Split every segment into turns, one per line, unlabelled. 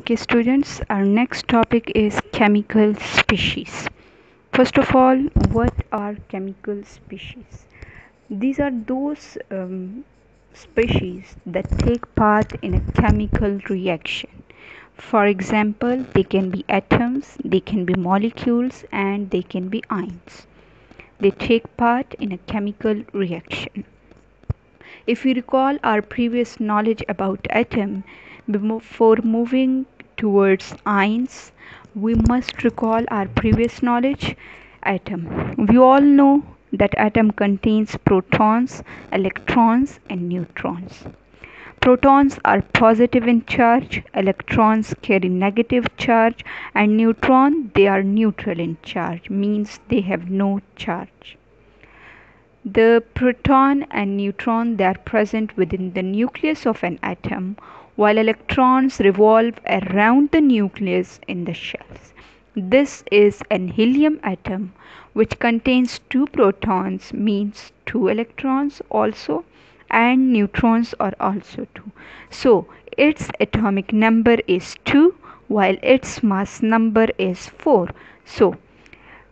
Okay, students, our next topic is chemical species. First of all, what are chemical species? These are those species that take part in a chemical reaction. For example, they can be atoms, they can be molecules, and they can be ions. They take part in a chemical reaction. If we recall our previous knowledge about atom, before moving towards ions, we must recall our previous knowledge atom. We all know that atom contains protons, electrons and neutrons. Protons are positive in charge, electrons carry negative charge, and neutron they are neutral in charge, means they have no charge. The proton and neutron they are present within the nucleus of an atom, while electrons revolve around the nucleus in the shells. This is an helium atom which contains two protons, means two electrons also, and neutrons are also two. So its atomic number is 2 while its mass number is 4. So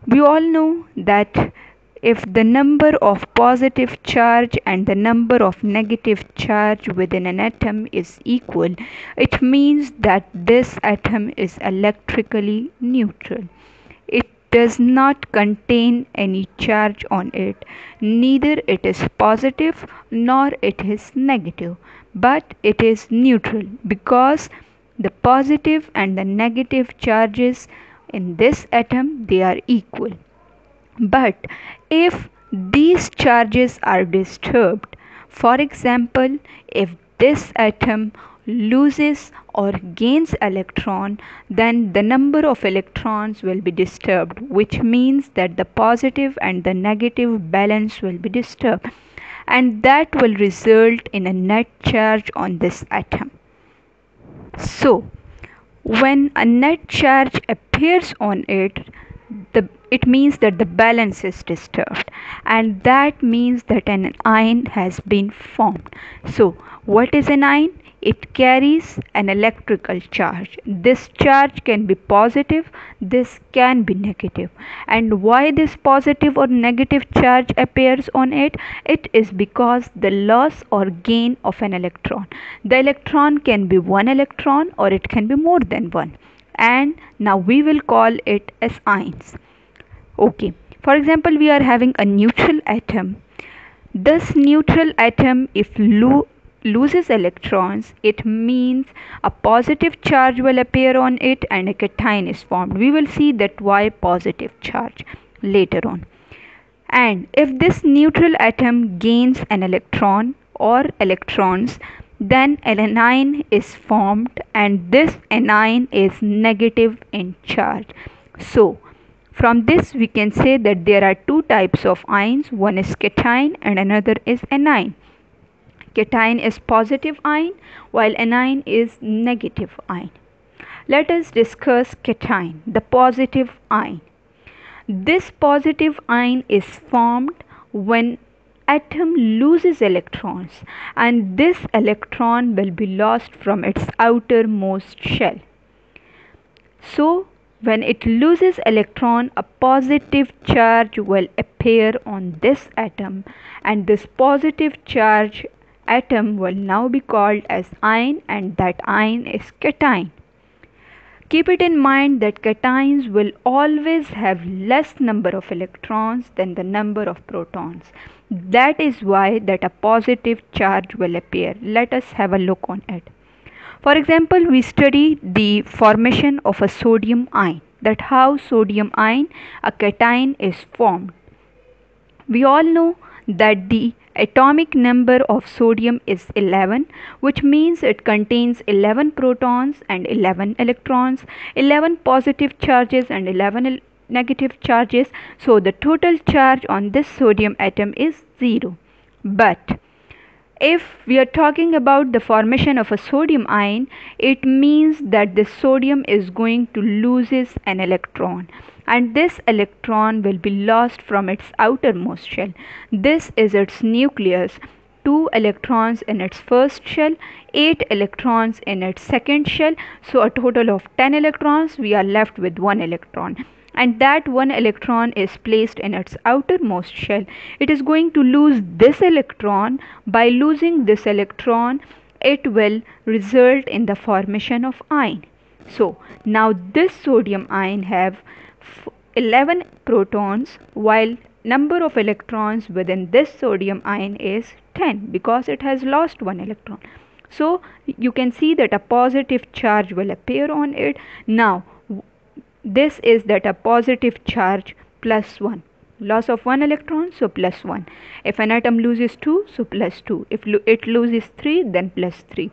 we all know that if the number of positive charge and the number of negative charge within an atom is equal, it means that this atom is electrically neutral. It does not contain any charge on it, neither it is positive nor it is negative, but it is neutral because the positive and the negative charges in this atom they are equal. But if these charges are disturbed, for example, if this atom loses or gains electron, then the number of electrons will be disturbed, which means that the positive and the negative balance will be disturbed, and that will result in a net charge on this atom. So when a net charge appears on it, it means that the balance is disturbed, and that means that an ion has been formed. So what is an ion? It carries an electrical charge. This charge can be positive, this can be negative. And why this positive or negative charge appears on it? It is because the loss or gain of an electron. The electron can be one electron or it can be more than one. And now we will call it as ions. Okay, for example, we are having a neutral atom. This neutral atom, if loses electrons, it means a positive charge will appear on it and a cation is formed. We will see that why positive charge later on. And if this neutral atom gains an electron or electrons, then an anion is formed, and this anion is negative in charge. So from this we can say that there are two types of ions, one is cation and another is anion. Cation is positive ion while anion is negative ion. Let us discuss cation, the positive ion. This positive ion is formed when atom loses electrons, and this electron will be lost from its outermost shell. So when it loses electron, a positive charge will appear on this atom, and this positive charge atom will now be called as ion, and that ion is cation. Keep it in mind that cations will always have less number of electrons than the number of protons. That is why that a positive charge will appear. Let us have a look on it. For example, we study the formation of a sodium ion, that how sodium ion, a cation, is formed. We all know that the atomic number of sodium is 11, which means it contains 11 protons and 11 electrons, 11 positive charges and 11 negative charges. So the total charge on this sodium atom is 0. But if we are talking about the formation of a sodium ion, it means that the sodium is going to loses an electron, and this electron will be lost from its outermost shell. This is its nucleus. 2 electrons in its first shell, 8 electrons in its second shell, so a total of 10 electrons. We are left with 1 electron, and that 1 electron is placed in its outermost shell. It is going to lose this electron. By losing this electron, it will result in the formation of ion. So now this sodium ion have 11 protons, while number of electrons within this sodium ion is 10 because it has lost 1 electron. So you can see that a positive charge will appear on it. Now this is that a positive charge plus 1. Loss of 1 electron, so plus 1. If an atom loses 2, so plus 2. If it loses 3, then plus 3.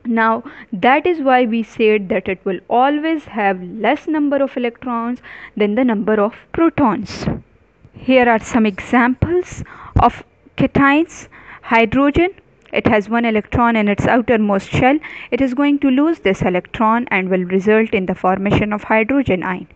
Now that is why we said that it will always have less number of electrons than the number of protons. Here are some examples of cations. Hydrogen, it has 1 electron in its outermost shell. It is going to lose this electron and will result in the formation of hydrogen ion.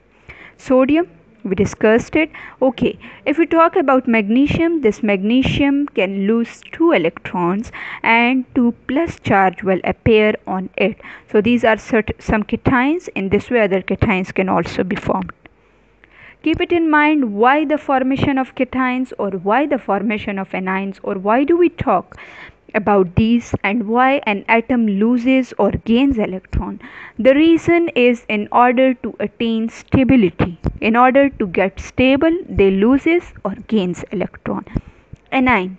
Sodium, we discussed it. Okay, if we talk about magnesium, this magnesium can lose 2 electrons and 2 plus charge will appear on it. So these are some cations. In this way other cations can also be formed. Keep it in mind why the formation of cations or why the formation of anions, or why do we talk about these and why an atom loses or gains electron. The reason is in order to attain stability. In order to get stable, they loses or gains electron. Anion.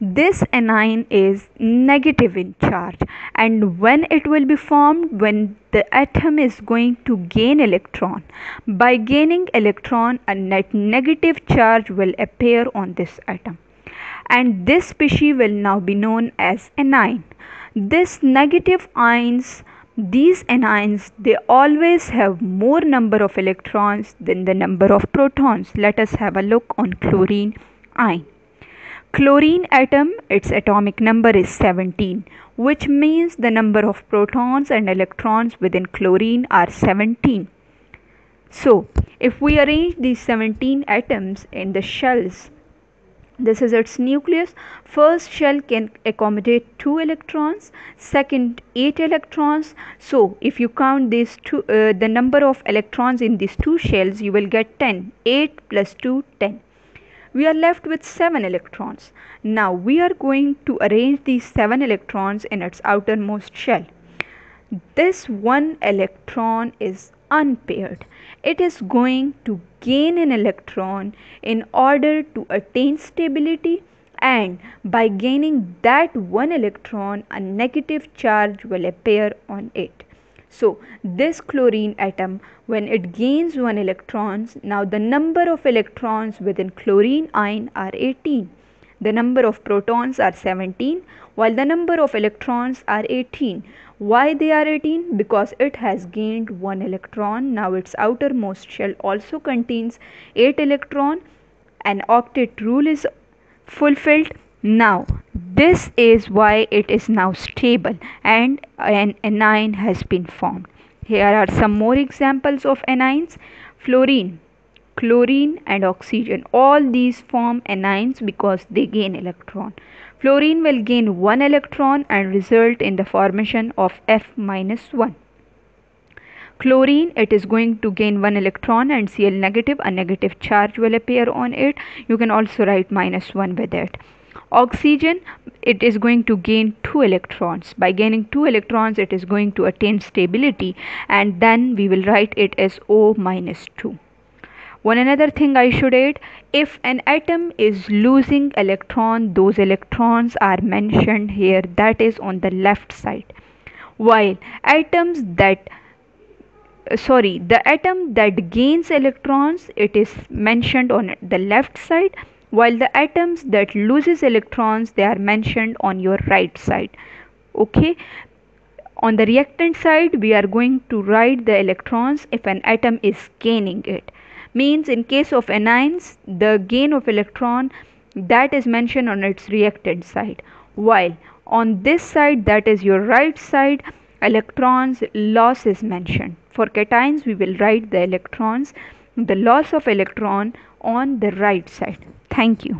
This anion is negative in charge, and when it will be formed, when the atom is going to gain electron. By gaining electron, a net negative charge will appear on this atom, and this species will now be known as anion. This negative ions, these anions, they always have more number of electrons than the number of protons. Let us have a look on chlorine ion. Chlorine atom, its atomic number is 17, which means the number of protons and electrons within chlorine are 17. So if we arrange these 17 atoms in the shells, this is its nucleus. First shell can accommodate 2 electrons, second 8 electrons. So if you count these two, the number of electrons in these two shells, you will get 10. 8 plus 2, 10. We are left with 7 electrons. Now we are going to arrange these 7 electrons in its outermost shell. This 1 electron is unpaired. It is going to gain an electron in order to attain stability, and by gaining that 1 electron, a negative charge will appear on it. So this chlorine atom, when it gains 1 electron, now the number of electrons within chlorine ion are 18. The number of protons are 17, while the number of electrons are 18. Why they are 18? Because it has gained 1 electron. Now its outermost shell also contains 8 electrons. An octet rule is fulfilled. Now this is why it is now stable and an anion has been formed. Here are some more examples of anions. Fluorine, chlorine and oxygen, all these form anions because they gain electron. Fluorine will gain 1 electron and result in the formation of F-1. Chlorine, it is going to gain 1 electron and Cl negative, a negative charge will appear on it. You can also write -1 with it. Oxygen, it is going to gain 2 electrons. By gaining 2 electrons, it is going to attain stability, and then we will write it as O-2. One another thing I should add, if an atom is losing electron, those electrons are mentioned here, that is on the left side. While the atom that gains electrons, it is mentioned on the left side, while the atoms that loses electrons, they are mentioned on your right side. Okay, on the reactant side we are going to write the electrons if an atom is gaining it. Means in case of anions, the gain of electron, that is mentioned on its reactant side, while on this side, that is your right side, electrons loss is mentioned. For cations we will write the electrons, the loss of electron on the right side. Thank you.